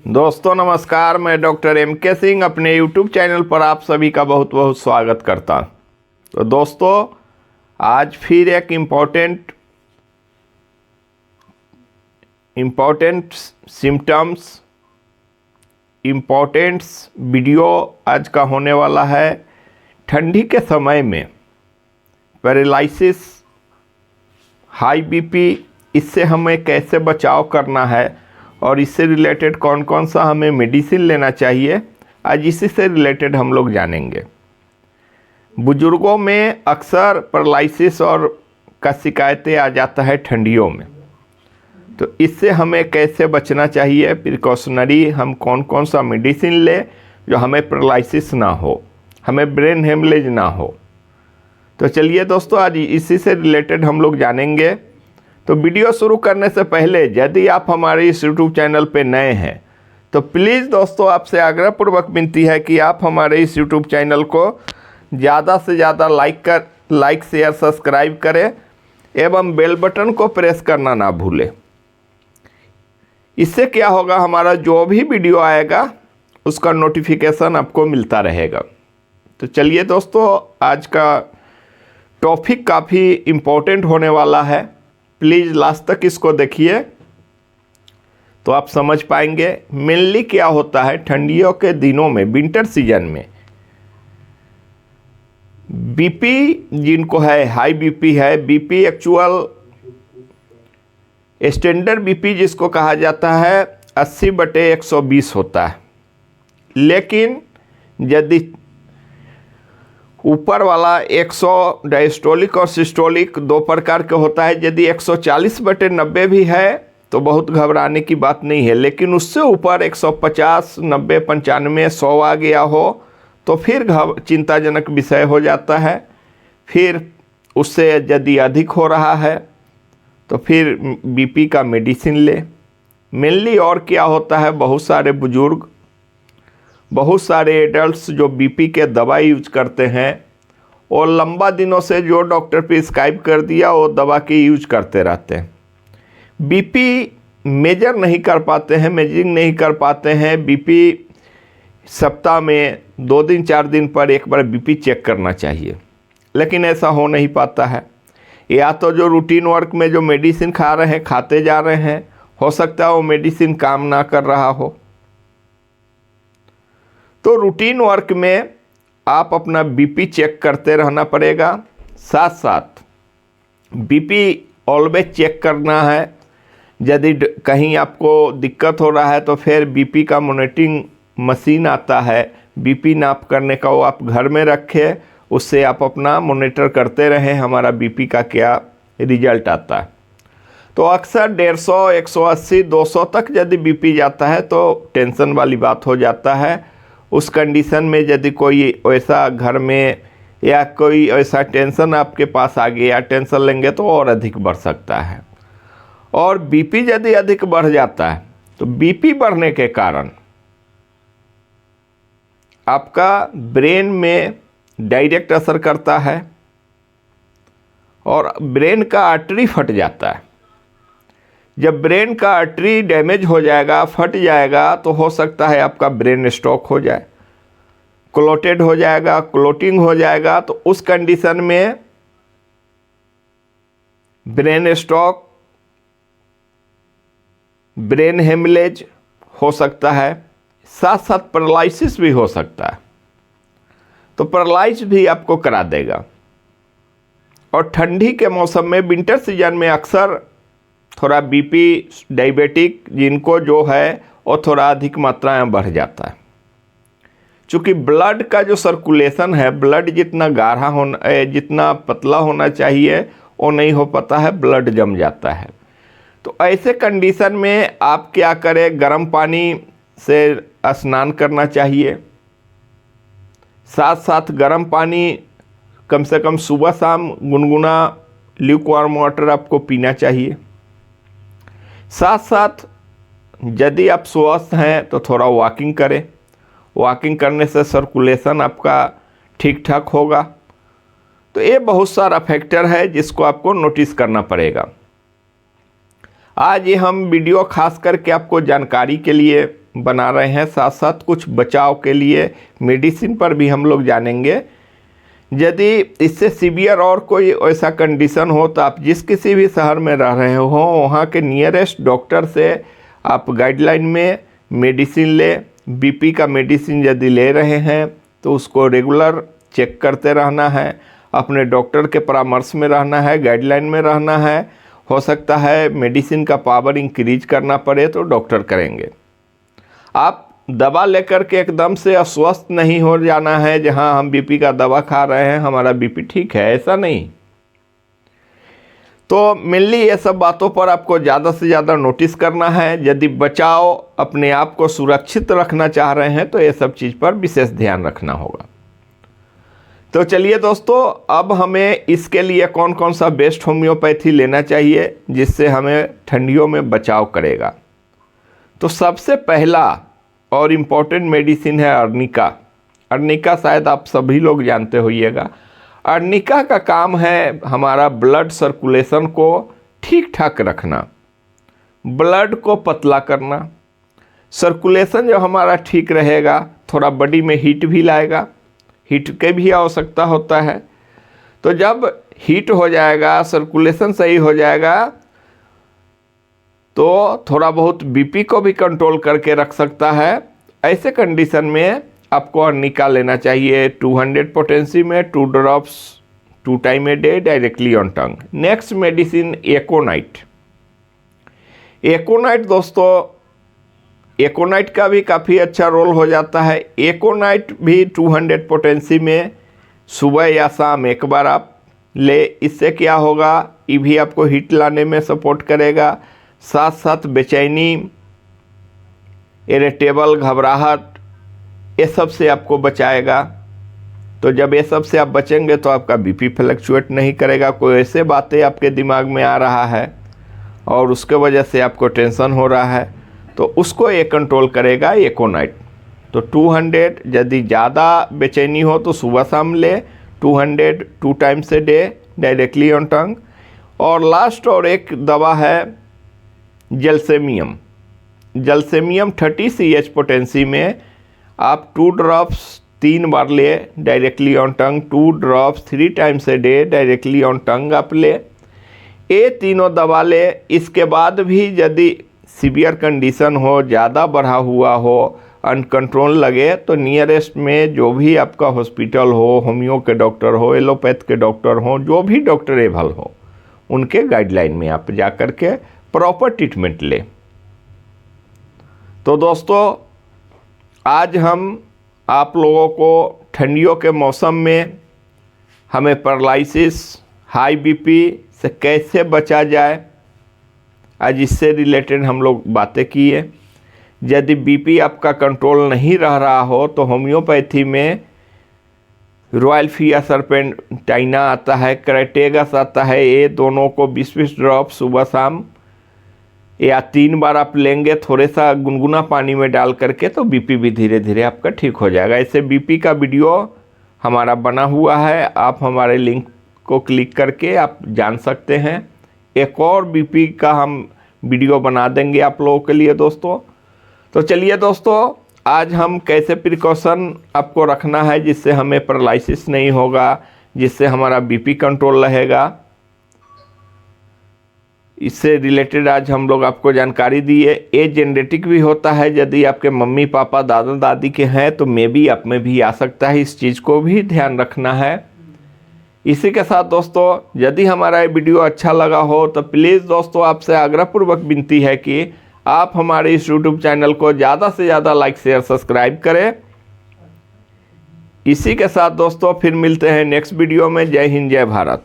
दोस्तों नमस्कार, मैं डॉक्टर M.K. सिंह अपने YouTube चैनल पर आप सभी का बहुत बहुत स्वागत करता हूं। तो दोस्तों आज फिर एक इम्पोर्टेंट वीडियो आज का होने वाला है। ठंडी के समय में पैरालिसिस, हाई बीपी, इससे हमें कैसे बचाव करना है और इससे रिलेटेड कौन कौन सा हमें मेडिसिन लेना चाहिए, आज इसी से रिलेटेड हम लोग जानेंगे। बुजुर्गों में अक्सर पैरालिसिस और का शिकायतें आ जाता है ठंडियों में, तो इससे हमें कैसे बचना चाहिए, प्रिकॉशनरी हम कौन कौन सा मेडिसिन ले जो हमें पैरालिसिस ना हो, हमें ब्रेन हेमरेज ना हो। तो चलिए दोस्तों आज इसी से रिलेटेड हम लोग जानेंगे। तो वीडियो शुरू करने से पहले यदि आप हमारे इस यूट्यूब चैनल पे नए हैं तो प्लीज़ दोस्तों आपसे आग्रहपूर्वक विनती है कि आप हमारे इस यूट्यूब चैनल को ज़्यादा से ज़्यादा लाइक शेयर सब्सक्राइब करें एवं बेल बटन को प्रेस करना ना भूलें। इससे क्या होगा, हमारा जो भी वीडियो आएगा उसका नोटिफिकेशन आपको मिलता रहेगा। तो चलिए दोस्तों आज का टॉपिक काफ़ी इम्पोर्टेंट होने वाला है, प्लीज़ लास्ट तक इसको देखिए तो आप समझ पाएंगे। मेनली क्या होता है ठंडियों के दिनों में, विंटर सीजन में बीपी जिनको है, हाई बीपी है, बीपी एक्चुअल स्टैंडर्ड बीपी जिसको कहा जाता है 80/120 होता है। लेकिन यदि ऊपर वाला 100 डायस्टोलिक और सिस्टोलिक दो प्रकार के होता है, यदि 140/90 भी है तो बहुत घबराने की बात नहीं है। लेकिन उससे ऊपर 150, 90, 95, 100 आ गया हो तो फिर चिंताजनक विषय हो जाता है। फिर उससे यदि अधिक हो रहा है तो फिर बीपी का मेडिसिन ले। मेनली और क्या होता है, बहुत सारे बुजुर्ग, बहुत सारे एडल्ट्स जो बीपी के दवा यूज करते हैं और लंबा दिनों से जो डॉक्टर प्रिस्क्राइब कर दिया वो दवा की यूज करते रहते हैं। बीपी मेजर नहीं कर पाते हैं, मेजरिंग नहीं कर पाते हैं। बीपी सप्ताह में 2 दिन 4 दिन पर एक बार बीपी चेक करना चाहिए, लेकिन ऐसा हो नहीं पाता है। या तो जो रूटीन वर्क में जो मेडिसिन खा रहे हैं, खाते जा रहे हैं, हो सकता है वो मेडिसिन काम ना कर रहा हो। तो रूटीन वर्क में आप अपना बीपी चेक करते रहना पड़ेगा। साथ साथ बीपी ऑलवेज चेक करना है। यदि कहीं आपको दिक्कत हो रहा है तो फिर बीपी का मॉनिटरिंग मशीन आता है, बीपी नाप करने का, वो आप घर में रखें, उससे आप अपना मॉनिटर करते रहें हमारा बीपी का क्या रिजल्ट आता है। तो अक्सर 150, 180, 200 तक यदि बीपी जाता है तो टेंशन वाली बात हो जाता है। उस कंडीशन में यदि कोई ऐसा घर में या कोई ऐसा टेंशन आपके पास आ गया, टेंशन लेंगे तो और अधिक बढ़ सकता है। और बीपी यदि अधिक बढ़ जाता है तो बीपी बढ़ने के कारण आपका ब्रेन में डायरेक्ट असर करता है और ब्रेन का आर्टरी फट जाता है। जब ब्रेन का आर्टरी डैमेज हो जाएगा, फट जाएगा, तो हो सकता है आपका ब्रेन स्ट्रोक हो जाए, क्लोटेड हो जाएगा, क्लोटिंग हो जाएगा। तो उस कंडीशन में ब्रेन स्ट्रोक, ब्रेन हेमरेज हो सकता है, साथ साथ पैरालिसिस भी हो सकता है। तो पैरालाइज भी आपको करा देगा। और ठंडी के मौसम में, विंटर सीजन में अक्सर थोड़ा बीपी डायबिटिक जिनको जो है वो थोड़ा अधिक मात्रा में बढ़ जाता है। चूँकि ब्लड का जो सर्कुलेशन है, ब्लड जितना गाढ़ा होना, जितना पतला होना चाहिए वो नहीं हो पाता है, ब्लड जम जाता है। तो ऐसे कंडीशन में आप क्या करें, गर्म पानी से स्नान करना चाहिए। साथ साथ गर्म पानी कम से कम सुबह शाम गुनगुना ल्यूकवार्म वाटर आपको पीना चाहिए। साथ साथ यदि आप स्वस्थ हैं तो थोड़ा वॉकिंग करें। वॉकिंग करने से सर्कुलेशन आपका ठीक ठाक होगा। तो ये बहुत सारा फैक्टर है जिसको आपको नोटिस करना पड़ेगा। आज ये हम वीडियो खास करके आपको जानकारी के लिए बना रहे हैं, साथ साथ कुछ बचाव के लिए मेडिसिन पर भी हम लोग जानेंगे। यदि इससे सीवियर और कोई ऐसा कंडीशन हो तो आप जिस किसी भी शहर में रह रहे हो वहाँ के नियरेस्ट डॉक्टर से आप गाइडलाइन में मेडिसिन ले। बीपी का मेडिसिन यदि ले रहे हैं तो उसको रेगुलर चेक करते रहना है, अपने डॉक्टर के परामर्श में रहना है, गाइडलाइन में रहना है। हो सकता है मेडिसिन का पावर इंक्रीज करना पड़े तो डॉक्टर करेंगे। आप दवा लेकर के एकदम से अस्वस्थ नहीं हो जाना है, जहां हम बीपी का दवा खा रहे हैं हमारा बीपी ठीक है, ऐसा नहीं। तो मेनली ये सब बातों पर आपको ज़्यादा से ज़्यादा नोटिस करना है। यदि बचाव अपने आप को सुरक्षित रखना चाह रहे हैं तो ये सब चीज़ पर विशेष ध्यान रखना होगा। तो चलिए दोस्तों, अब हमें इसके लिए कौन कौन सा बेस्ट होम्योपैथी लेना चाहिए जिससे हमें ठंडियों में बचाव करेगा। तो सबसे पहला और इम्पॉर्टेंट मेडिसिन है अर्निका। अर्निका शायद आप सभी लोग जानते होइएगा। अर्निका का काम है हमारा ब्लड सर्कुलेशन को ठीक ठाक रखना, ब्लड को पतला करना। सर्कुलेशन जब हमारा ठीक रहेगा थोड़ा बॉडी में हीट भी लाएगा, हीट के भी आवश्यकता होता है। तो जब हीट हो जाएगा, सर्कुलेशन सही हो जाएगा तो थोड़ा बहुत बीपी को भी कंट्रोल करके रख सकता है। ऐसे कंडीशन में आपको अर्निका लेना चाहिए 200 पोटेंसी में 2 drops 2 time a day directly on tongue. Next medicine aconite. Aconite दोस्तों, एकोनाइट का भी काफ़ी अच्छा रोल हो जाता है। एकोनाइट भी 200 पोटेंसी में सुबह या शाम एक बार आप ले। इससे क्या होगा, ये भी आपको हीट लाने में सपोर्ट करेगा, साथ साथ बेचैनी, इरिटेबल, घबराहट, ये सब से आपको बचाएगा। तो जब ये सब से आप बचेंगे तो आपका बीपी फ्लक्चुएट नहीं करेगा। कोई ऐसे बातें आपके दिमाग में आ रहा है और उसके वजह से आपको टेंशन हो रहा है तो उसको ये कंट्रोल करेगा एकोनाइट। तो 200, यदि ज़्यादा बेचैनी हो तो सुबह शाम ले 200 2 times A day directly on टंग। और लास्ट और एक दवा है जलसेमियम। जलसेमियम 30 CH पोटेंसी में आप 2 ड्रॉप्स 3 बार ले directly on tongue, 2 drops 3 times A day directly on टंग आप ले। ये तीनों दवा ले। इसके बाद भी यदि सीवियर कंडीशन हो, ज़्यादा बढ़ा हुआ हो, अनकंट्रोल लगे तो नियरेस्ट में जो भी आपका हॉस्पिटल हो, होम्यो के डॉक्टर हो, एलोपैथ के डॉक्टर हो, जो भी डॉक्टर एबल हो, उनके गाइडलाइन में आप जा कर के प्रॉपर ट्रीटमेंट ले। तो दोस्तों, आज हम आप लोगों को ठंडियों के मौसम में हमें पैरालिसिस, हाई बीपी से कैसे बचा जाए, आज इससे रिलेटेड हम लोग बातें किए। यदि बीपी आपका कंट्रोल नहीं रह रहा हो तो होम्योपैथी में रॉयल फिया सर्पेंटाइना आता है, क्राइटेगस आता है। ये दोनों को 20-20 ड्रॉप सुबह शाम या 3 बार आप लेंगे थोड़े सा गुनगुना पानी में डाल करके, तो बीपी भी धीरे धीरे आपका ठीक हो जाएगा। ऐसे बीपी का वीडियो हमारा बना हुआ है, आप हमारे लिंक को क्लिक करके आप जान सकते हैं। एक और बीपी का हम वीडियो बना देंगे आप लोगों के लिए दोस्तों। तो चलिए दोस्तों, आज हम कैसे प्रिकॉशन आपको रखना है जिससे हमें पैरालिसिस नहीं होगा, जिससे हमारा बीपी कंट्रोल रहेगा, इससे रिलेटेड आज हम लोग आपको जानकारी दी है। ये जेनेटिक भी होता है, यदि आपके मम्मी पापा दादा दादी के हैं तो मे बी आप में भी आ सकता है, इस चीज़ को भी ध्यान रखना है। इसी के साथ दोस्तों, यदि हमारा ये वीडियो अच्छा लगा हो तो प्लीज़ दोस्तों आपसे आग्रहपूर्वक विनती है कि आप हमारे इस YouTube चैनल को ज़्यादा से ज़्यादा लाइक शेयर सब्सक्राइब करें। इसी के साथ दोस्तों फिर मिलते हैं नेक्स्ट वीडियो में। जय हिंद, जय भारत।